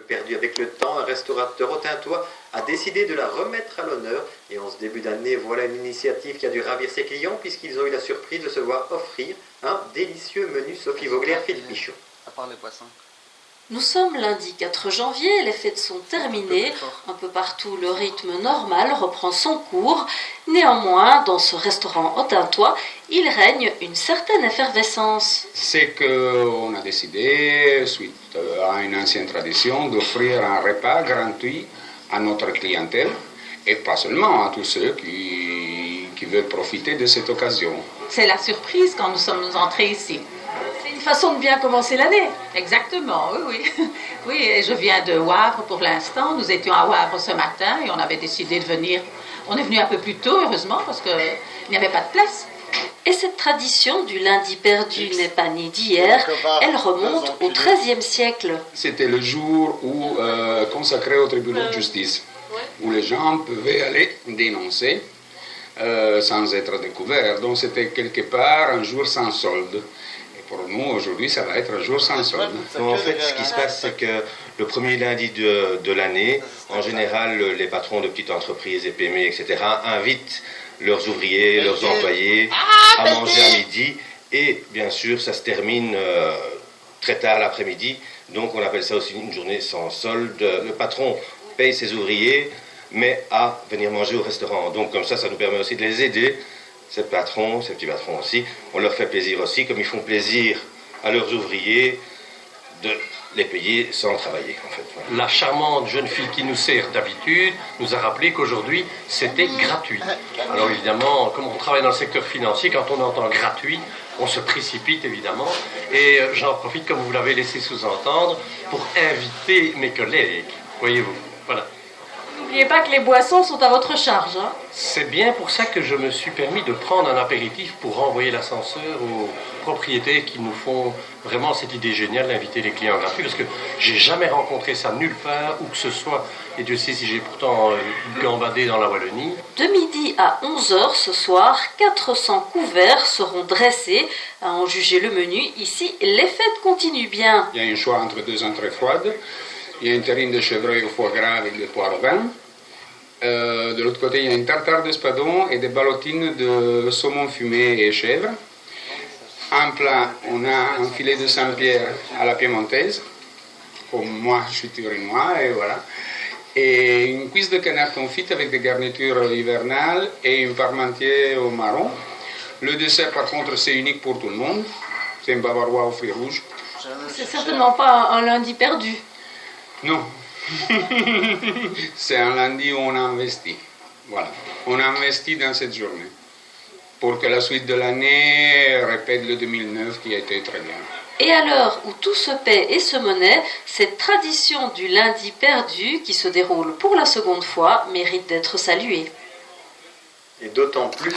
perdu avec le temps, un restaurateur autun-tois a décidé de la remettre à l'honneur. Et en ce début d'année, voilà une initiative qui a dû ravir ses clients puisqu'ils ont eu la surprise de se voir offrir un délicieux menu Sophie Vogler, Philippe Michaud. À part les poissons. Nous sommes lundi 4 janvier, les fêtes sont terminées. Un peu partout, le rythme normal reprend son cours. Néanmoins, dans ce restaurant autun-tois, il règne une certaine effervescence. C'est qu'on a décidé, suite à une ancienne tradition, d'offrir un repas gratuit à notre clientèle et pas seulement à tous ceux qui veulent profiter de cette occasion. C'est la surprise quand nous sommes entrés ici. Une façon de bien commencer l'année. Exactement, oui. Oui, et je viens de Wavre pour l'instant. Nous étions à Wavre ce matin et on avait décidé de venir. On est venu un peu plus tôt, heureusement, parce qu'il n'y avait pas de place. Et cette tradition du lundi perdu n'est pas née d'hier, elle remonte au XIIIe siècle. C'était le jour où, consacré au tribunal de justice, où les gens pouvaient aller dénoncer sans être découverts. Donc c'était quelque part un jour sans solde. Pour nous, aujourd'hui, ça va être un jour sans solde. En fait, ce qui se passe, c'est que le premier lundi de l'année, en général, les patrons de petites entreprises, et PME, etc., invitent leurs ouvriers, leurs employés à manger à midi. Et bien sûr, ça se termine très tard l'après-midi. Donc, on appelle ça aussi une journée sans solde. Le patron paye ses ouvriers, mais à venir manger au restaurant. Donc, comme ça nous permet aussi de les aider. Ces patrons, ces petits patrons aussi, on leur fait plaisir aussi, comme ils font plaisir à leurs ouvriers, de les payer sans travailler, en fait. Voilà. La charmante jeune fille qui nous sert d'habitude nous a rappelé qu'aujourd'hui, c'était gratuit. Alors évidemment, comme on travaille dans le secteur financier, quand on entend gratuit, on se précipite évidemment. Et j'en profite, comme vous l'avez laissé sous-entendre, pour inviter mes collègues. Voyez-vous, voilà. N'oubliez pas que les boissons sont à votre charge. Hein. C'est bien pour ça que je me suis permis de prendre un apéritif pour renvoyer l'ascenseur aux propriétaires qui nous font vraiment cette idée géniale d'inviter les clients gratuits, parce que j'ai jamais rencontré ça nulle part, où que ce soit, et Dieu sait si j'ai pourtant gambadé dans la Wallonie. De midi à 11h ce soir, 400 couverts seront dressés. À en juger le menu, ici, les fêtes continuent bien. Il y a un choix entre deux entrées froides. Il y a une terrine de chevreuil au foie gras avec des poires au vin. De l'autre côté, il y a une tartare d'espadon et des ballotines de saumon fumé et chèvre. En plat, on a un filet de Saint-Pierre à la piémontaise. Comme moi, je suis turinois, et voilà. Et une cuisse de canard confite avec des garnitures hivernales et une parmentier au marron. Le dessert, par contre, c'est unique pour tout le monde. C'est un bavarois aux fruits rouges. C'est certainement pas un lundi perdu. Non, c'est un lundi où on a investi. Voilà, on a investi dans cette journée pour que la suite de l'année répète le 2009 qui a été très bien. Et à l'heure où tout se paie et se monnaie, cette tradition du lundi perdu qui se déroule pour la seconde fois mérite d'être saluée. Et d'autant plus